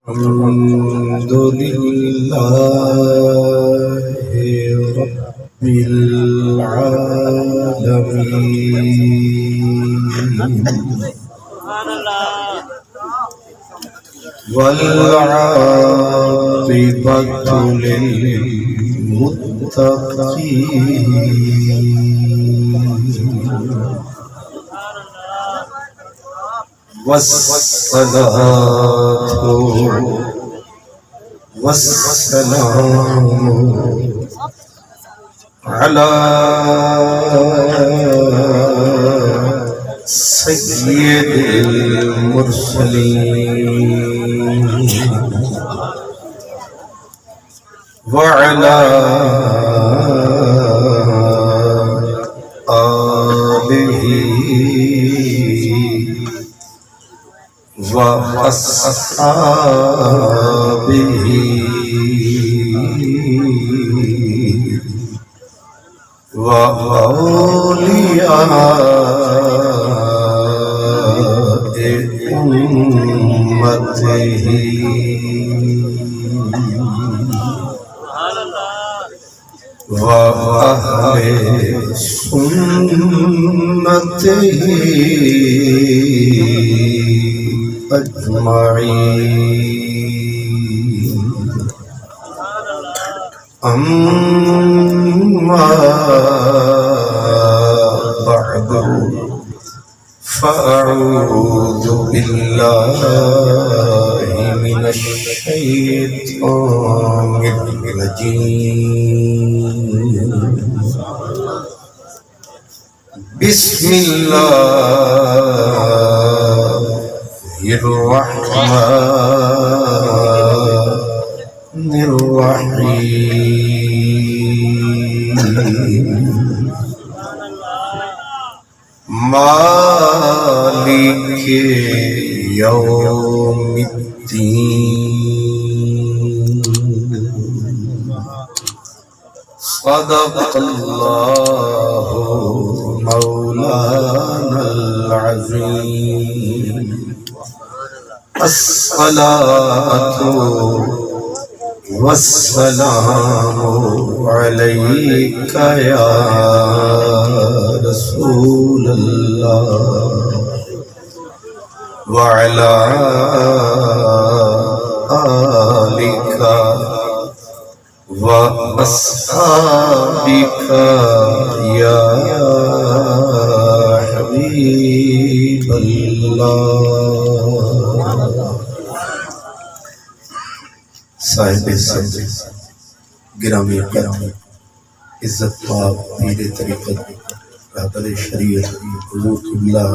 الحمد لله رب العالمين والعاقبة للمتقين والصلاة والسلام على سيد المرسلين وعلى آله وأصحابه وأولياء أمته وأهل سنته أجمعين أما بعد فأعوذ بالله من الشيطان الرجيم بسم الله الرحمن الرحيم مالك يوم الدين صدق الله مولانا العظيم الصلاة والسلام عليك يا رسول الله وعلى آلك وأصحابك يا حبيب الله صاحب گرامی عزت پاک پیر طریقت رہبر شریعت حضور قبلہ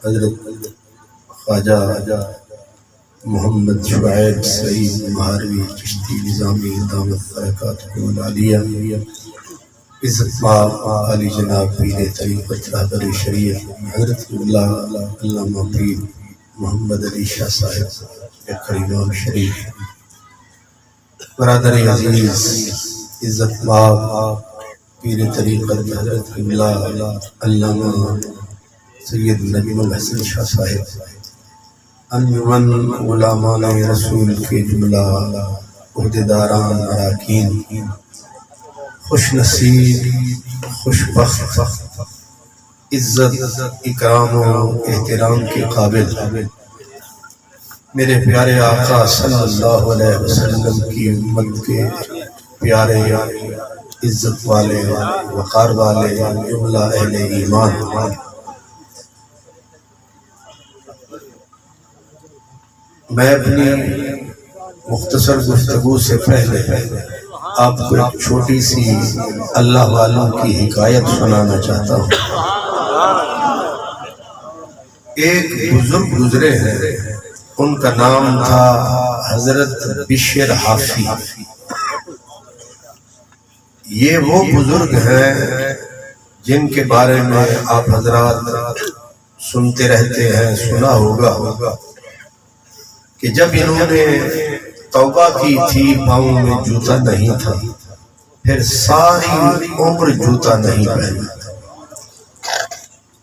حضرت خواجہ محمد شعیب سعید مہاروی چشتی نظامی دامت برکاتہ العالیہ عزت پاک عالی جناب پیر طریقت رہبر شریعت حضرت قبلہ علامہ پیر محمد علی شاہ صاحب کریم شریف برادر عزیز عزت پاک پیر طریقت حضرت قبلہ علامہ سید نجم الحسن شاہ صاحب انجمن علماء رسول کے جملہ عہدیداران اراکین خوش نصیب خوش بخت عزت اکرام و احترام کے قابل میرے پیارے آقا صلی اللہ علیہ وسلم کی امت کے پیارے عزت والے وقار والے جملہ اہل ایمان میں اپنی مختصر گفتگو سے پہلے آپ کو ایک چھوٹی سی اللہ والوں کی حکایت سنانا چاہتا ہوں۔ ایک بزرگ گزرے ہیں، ان کا نام تھا حضرت بشر حافی۔ یہ وہ بزرگ ہیں جن کے بارے میں آپ حضرات سنتے رہتے ہیں، سنا ہوگا کہ جب انہوں نے توبہ کی تھی پاؤں میں جوتا نہیں تھا، پھر ساری عمر جوتا نہیں پہنا،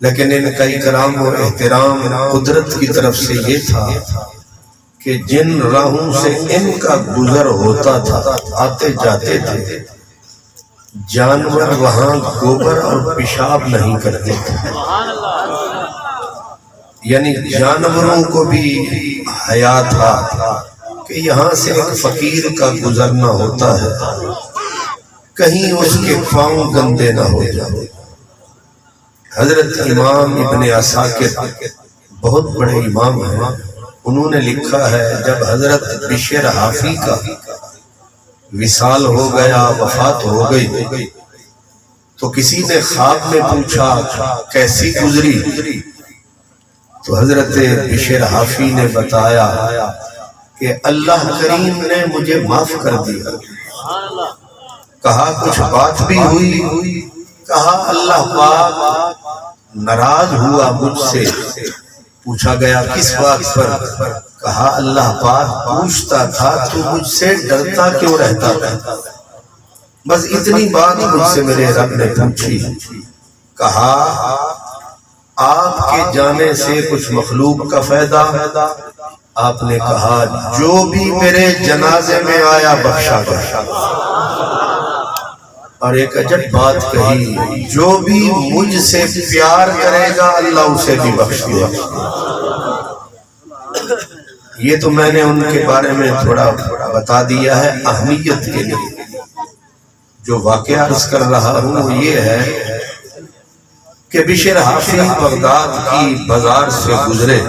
لیکن ان کا اکرام و احترام قدرت کی طرف سے یہ تھا کہ جن راہوں سے ان کا گزر ہوتا تھا آتے جاتے تھے جانور وہاں گوبر اور پیشاب نہیں کرتے تھے، یعنی جانوروں کو بھی حیا تھا کہ یہاں سے ایک فقیر کا گزرنا ہوتا ہے کہیں اس کے پاؤں گندے نہ ہو جائے۔ حضرت امام ابن عساکر بہت بڑے امام ہیں، انہوں نے لکھا ہے جب حضرت بشر حافی کا وصال ہو گیا، وفات ہو گئی، تو کسی نے خواب میں پوچھا کیسی گزری؟ تو حضرت بشر حافی نے بتایا کہ اللہ کریم نے مجھے معاف کر دیا۔ کہا کچھ بات بھی ہوئی؟ کہا اللہ پاک ناراض ہوا مجھ سے۔ پوچھا گیا کس بات پر؟ کہا اللہ پاک پوچھتا تھا تو مجھ سے ڈرتا کیوں رہتا تھا؟ بس اتنی بات مجھ سے میرے رب نے پوچھی۔ کہا آپ کے جانے سے کچھ مخلوق کا فائدہ؟ آپ نے کہا جو بھی میرے جنازے میں آیا بخشا گیا۔ اور ایک عجب بات کہی، جو بھی مجھ سے پیار کرے گا اللہ اسے بھی بخش دے گا۔ یہ تو میں نے ان کے بارے میں تھوڑا بتا دیا ہے اہمیت کے لیے۔ جو واقعہ عرض کر رہا ہوں وہ یہ ہے کہ بشر حافی بغداد کی بازار سے گزرے،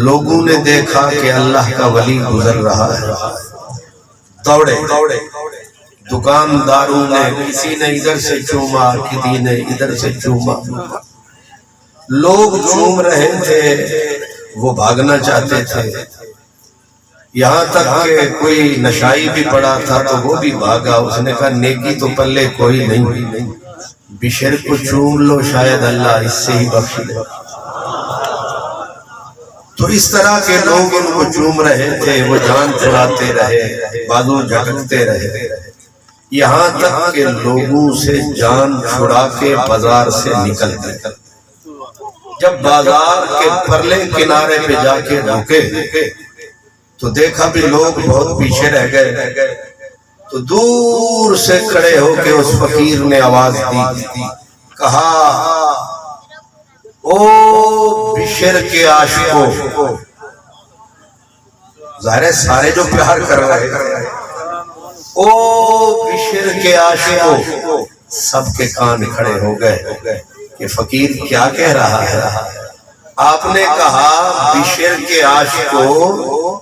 لوگوں نے دیکھا کہ اللہ کا ولی گزر رہا ہے، دوڑے، دکانداروں نے کسی نے ادھر سے چوما، کسی نے ادھر سے چوما، لوگ چوم رہے تھے، وہ بھاگنا چاہتے تھے، یہاں تک کہ کوئی نشائی بھی پڑا تھا تو وہ بھی بھاگا۔ اس نے کہا نیکی تو پلے کوئی نہیں، بشر کو چوم لو شاید اللہ اس سے ہی بخش لے۔ تو اس طرح کے لوگ ان کو چوم رہے تھے، وہ جان چھڑاتے رہے، بازو جھٹکتے رہے، یہاں تک کہ لوگوں سے جان چھڑا کے بازار سے نکل گئے۔ جب بازار کے پرلے کنارے پہ جا کے رکے تو دیکھا بھی لوگ بہت پیچھے رہ گئے، تو دور سے کھڑے ہو کے اس فقیر نے آواز دی، کہا او بشر کے عاشقوں، ظاہر ہے سارے جو پیار کر رہے ہیں، او بشر کے عاشقوں، سب کے کان کھڑے ہو گئے کہ فقیر کیا کہہ رہا ہے۔ آپ نے کہا بشر کے عاشقوں،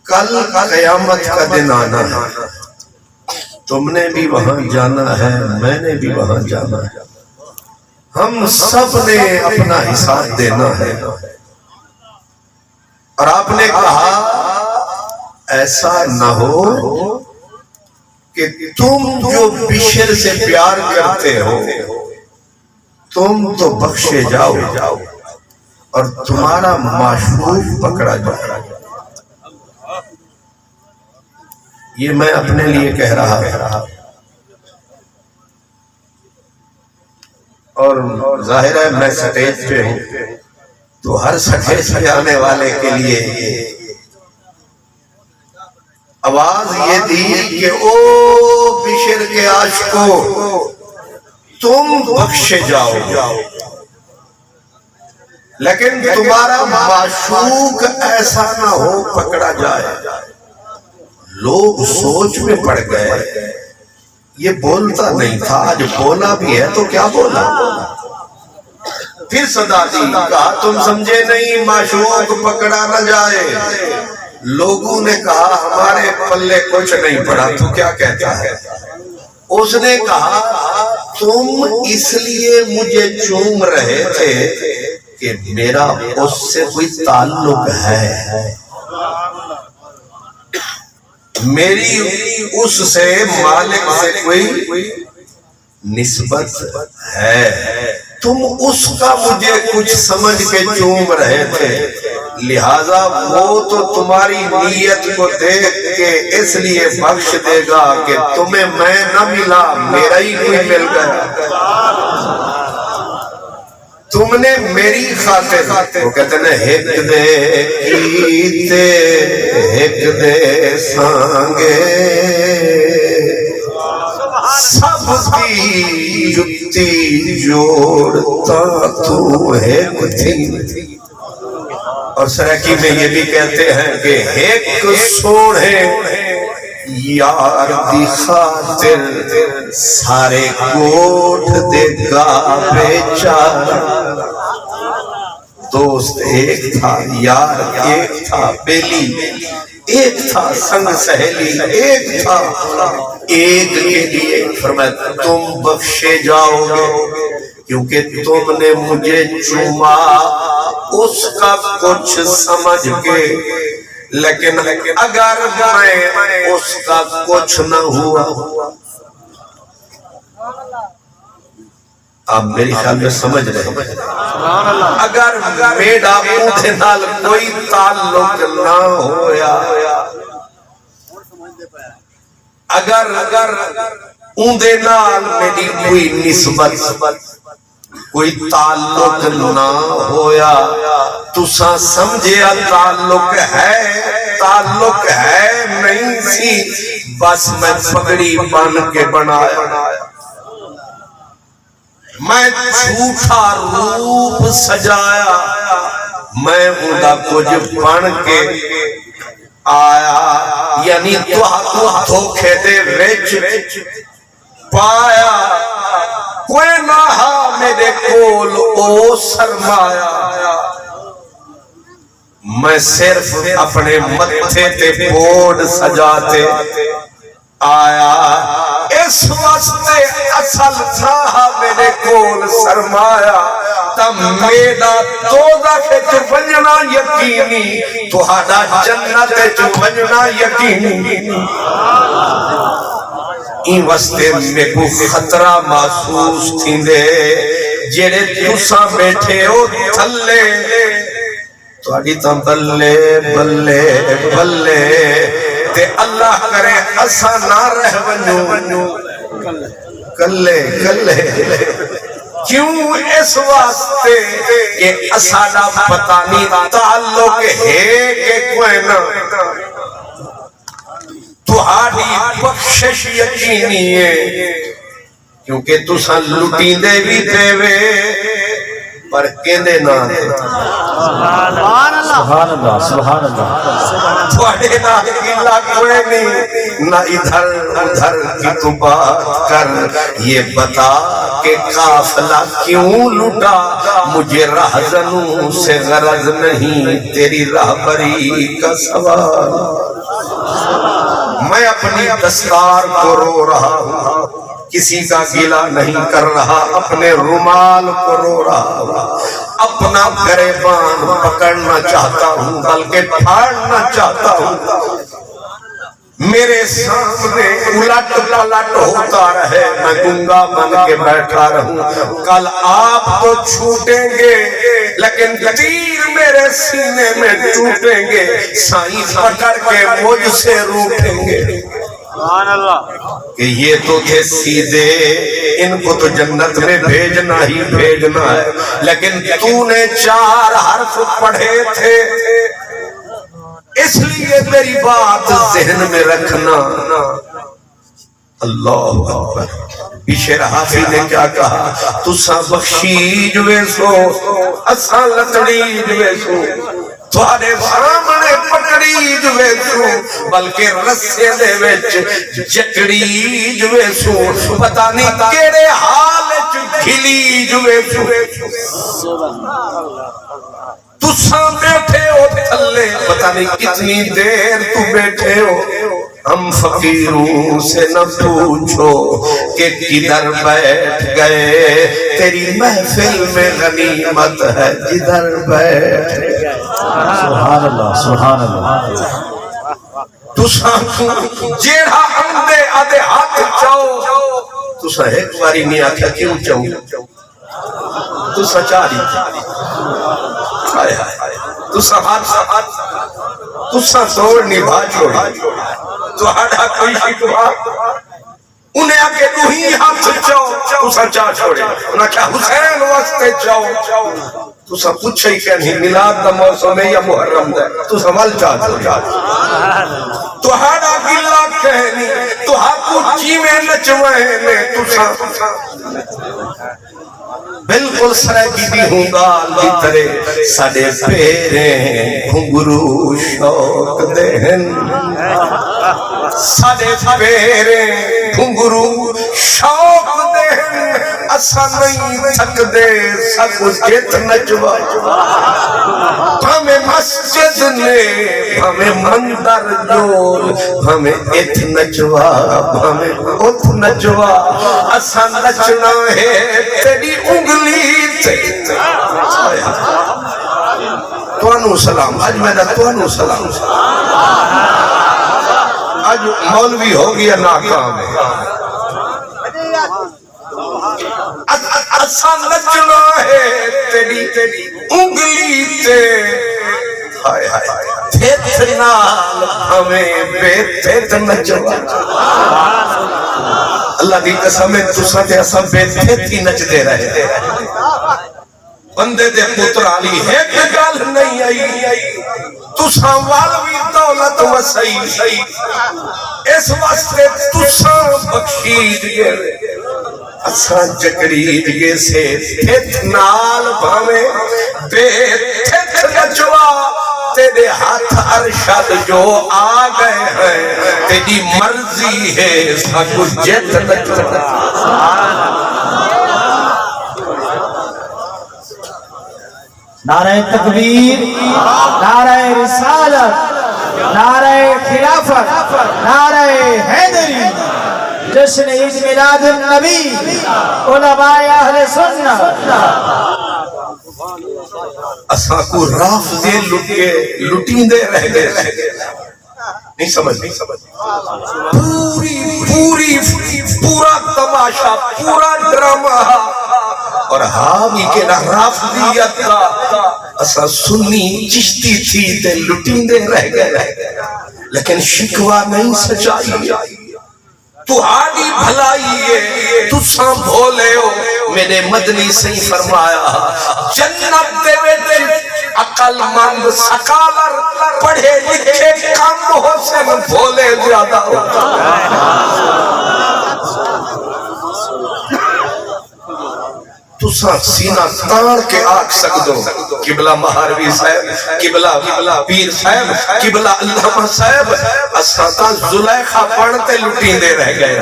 کل قیامت کا دن آنا ہے، تم نے بھی وہاں جانا ہے، میں نے بھی وہاں جانا ہے، ہم سب نے اپنا حساب دینا ہے۔ اور آپ نے کہا ایسا نہ ہو کہ تم جو بشر سے پیار کرتے ہو تم تو بخشے جاؤ اور تمہارا معشوق پکڑا جائے۔ یہ میں اپنے لیے کہہ رہا ہوں، اور ظاہر ہے میں سٹیج پہ ہوں تو ہر سٹیج پہ آنے والے کے لیے آواز یہ دی کہ او بشر کے عاشقوں، تم بخشے جاؤ، لیکن تمہارا معشوق ایسا نہ ہو پکڑا جائے۔ لوگ سوچ میں پڑ گئے، یہ بولتا نہیں تھا، آج بولا بھی ہے تو کیا بولا؟ پھر صدا دی، کہا تم سمجھے نہیں معشوق پکڑا نہ جائے۔ لوگوں نے کہا ہمارے پلے کچھ نہیں پڑا، تو کیا کہتا ہے؟ اس نے کہا تم اس لیے مجھے چوم رہے تھے کہ میرا اس سے کوئی تعلق ہے، میری اس سے مالک سے کوئی نسبت ہے، تم اس کا مجھے کچھ سمجھ کے چوم رہے تھے، لہذا وہ تو تمہاری نیت کو دیکھ کے اس لیے بخش دے گا کہ تمہیں میں نہ ملا، میرا ہی کوئی مل گیا۔ تم نے میری خاطر، وہ کہتے ہیں ہک دے کیتے ہک دے سانگے، سب کی جتی جوڑتا تو ہک تھی۔ اور سرکی میں یہ بھی کہتے ہیں کہ ہک سوڑے یار دی خاطر سارے کوٹ دے گا بیچارہ۔ دوست ایک تھا، یار ایک تھا، بیلی ایک تھا، سنگ سہیلی ایک تھا، ایک کے لیے فرمایا تم بخشے جاؤ گے کیونکہ تم نے مجھے چوما اس کا کچھ سمجھ کے، لیکن اگر میں اس کا کچھ نہ ہوا۔ آپ میری خیال میں سمجھ رہے ہیں، اگر میرا اودھے نال کوئی تعلق نہ ہویا، اگر اودھے نال میری کوئی نسبت کوئی تعلق نہ ہویا، تساں سمجھیا تعلق ہے نہیں سی، بس میں پگڑی بن کے بنایا، میں جھوٹا روپ سجایا، میں اوندا کچھ بن کے آیا، یعنی تو دھوکھے دے وچ پایا، کوئی نہ میرے کول او سرمایا، میں صرف اپنے متھے تے بورڈ سجاتے آیا، اس واسطے اصل تھا میرے کول سرمایا، تم میرا دوزخ چ ونجنا یقینی، تہاڈا جنت چ ونجنا یقینی۔ این واسطے میں کو خطرہ محسوس تھیندے، جڑے تساں بیٹھے ہو تھلے، تہاڈی تاں بلے بلے بلے، تے اللہ کرے اساں نہ رہ ونجو کلے کلے، کیوں؟ اس واسطے کہ اساڈا پتہ نہیں تعلق ہے کہ کوئی نہ، تہاڈی بخشش یقینی ہے، کیونکہ تساں لٹی دے بھی دے وے پر کہندے نہ دے۔ سبحان اللہ سبحان اللہ، تھوڑے نہ گلا کوئی نہیں، نہ ادھر ادھر کی تو بات کر، یہ بتا کہ قافلہ کیوں لٹا، مجھے رہزنوں سے غرض نہیں، تیری راہبری کا سوال۔ میں اپنی دستار کو رو رہا ہوں، کسی کا گلہ نہیں کر رہا، اپنے رومال کو رو رہا ہوں، اپنا گریبان پکڑنا چاہتا ہوں بلکہ پھاڑنا چاہتا ہوں، میرے سامنے الٹ پلٹ ہوتا رہے، میں گنگا بن کے بیٹھا رہوں، کل آپ تو چھوٹیں گے لیکن تیر میرے سینے میں ٹوٹیں گے، سائیں پکڑ کے مجھ سے روٹیں گے کہ یہ تو تھے سیدھے، ان کو تو جنت میں بھیجنا ہی بھیجنا ہے، لیکن تو نے 4 حرف پڑھے تھے، اس لیے میری بات ذہن میں رکھنا۔ اللہ اکبر، پیچھے حافظ نے کیا کہا، تساں بخشیج ویسو اساں لتڑیج ویسو، تھوڑے سامنے پکڑیج ویسو بلکہ رسے دے وچ جکڑیج ویسو، پتہ نہیں کیڑے حال وچ گھلیج ویسو۔ تساں بیٹھے ہو تھلے، پتہ نہیں کتنی دیر تو بیٹھے ہو، ہم فقیروں سے نہ پوچھو کہ کدھر بیٹھ گئے، تیری محفل میں غنیمت ہے جدھر بیٹھ گئے۔ سبحان اللہ سبحان اللہ۔ تساں جیڑا اندے آدھے ہاتھ چاہو، تساں ایک باری نہیں آکھا کیوں چاہو، تساں چاہی تساں ہاتھ تساں توڑ نہیں بھاجو، تو ہاڑا کوئی شکوا انہیں آکے دوہی ہاتھ چاؤ تو سا چاہ چھوڑے انہیں کیا حسین واسطے چاؤ تو سا پوچھے ہی کہ نہیں میلاد دا موسم ہے یا محرم دا تو سا ول چاہ چھوڑے تو ہاڑا گلہ کہنی تو ہاکو چیمیں نچوائنے تو سا بالکل سرے کی بھی ہوں گا دی طرح ساڑے پیریں گھنگرو شوق دہن ساڑے پیریں گھنگرو شوق دہن اسا نہیں تھک دے سکو جت نجوا ہمیں مسجد نے ہمیں مندر جول ہمیں ات نجوا ہمیں ات نجوا اسا نچنا ہے تیری انگلی تے توانو سلام آج میں نے توانو سلام آج مولوی ہو گیا ناکام ہے اسا نچنا ہے تیری انگلی تے ہائے ہائے تھیت نال ہمیں بے تھیت نچوا اللہ دی قسم ہے تساں تے اساں بے تھیت ہی نچ دے رہے بندے دے پتر علی ہے کہ گل نہیں آئی تساں والوی دولت وسائی اس واسطے تساں بخشید گئے اساں جکڑید گئے سے تھیت نال بھامے بے تھیت نچوا تیرے ہاتھ ارشد جو آ گئے ہیں تیری مرضی ہے سکو جت نچوا نعرہ تکبیر، نعرہ رسالت، نعرہ خلافت، نعرہ حیدری، جشن عید میلاد النبی، علماء اہل سنت اساں کو راف دے لٹیں دے رہ گئے نہیں سمجھ پورا تماشا پورا ڈرامہ اور حامی کے نہ رافضیت کا اسا سنی چشتی تھی تے لٹیں دے رہ گئے لیکن شکوہ نہیں سچائی تو آگی بھلائی ہے تو سام بھولے ہو میرے مدنی سے ہی فرمایا جنت دے ویچ عقل مند سکالر پڑھے لکھے کم ہو سے بھولے زیادہ ہوتا تو سینہ تاڑ کے آگ سکدو قبلہ مہاروی صاحب قبلہ پیر صاحب قبلہ علامہ صاحب اساتا زلیخہ پڑھتے لٹیں دے رہ گئے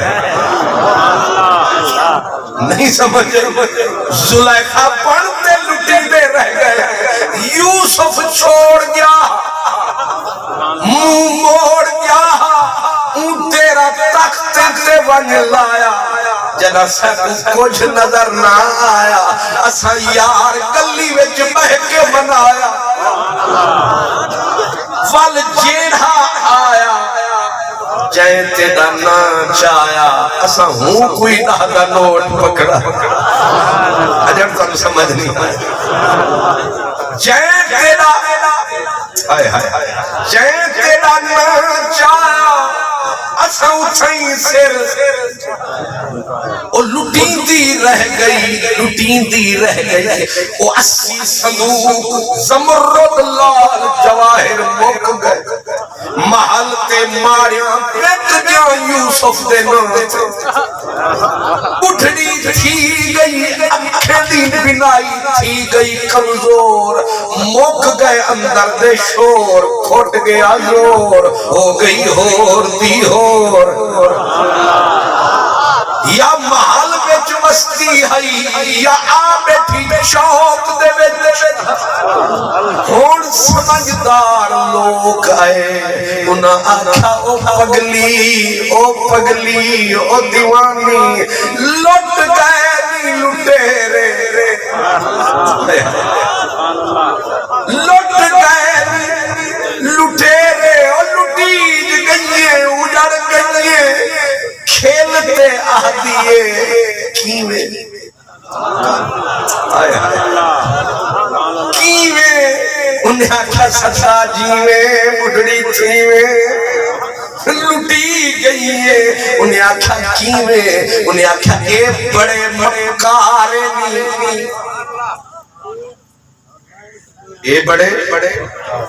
نہیں سمجھے زلیخہ پڑھتے لٹیں دے رہ گئے یوسف چھوڑ گیا منہ موڑ گیا تیرا تخت سے ون لایا جنا سب کچھ نظر نہ آیا اسا یار گلی وچ بہ کے منایا ول جیڑا آیا جائیں تیرا نا چایا اسا ہوں کوئی دا نوٹ پکڑا اجر تو سمجھ نہیں آیا جائیں تیرا جائیں تیرا نا چایا اسا اٹھائیں سر اور لٹیں دی رہ گئی وہ 80 صندوق زمرد لال جواہر مک گئے محل تے ماریاں بیت جا یوسف دے نام اٹھنی تھی گئی اکھیں دی بنائی تھی گئی کمزور مک گئے اندر دے شور کھوٹ گیا زور ہو گئی ہور دی ہور یا محل بچ مستی ہے یا آ بیٹھی شوق دے بچ ہون سمجھدار لوگ آئے انہاں آکھا او پگلی او دیوانی لٹ گئے نہیں لٹے رے لٹ گئے لٹے رے اور لٹیج گئیے اجڑ گئیے کھیلتے آدھیے کیویں انہیں آکھا سچا جیویں بڑھڑی تھیویں لٹی گئی ہے انہیں آکھا کیویں انہیں آکھا اے بڑے مکارے نہیں اے بڑے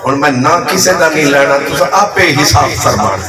اور میں نہ کسے دا نہیں لینا تو آپ حساب فرمان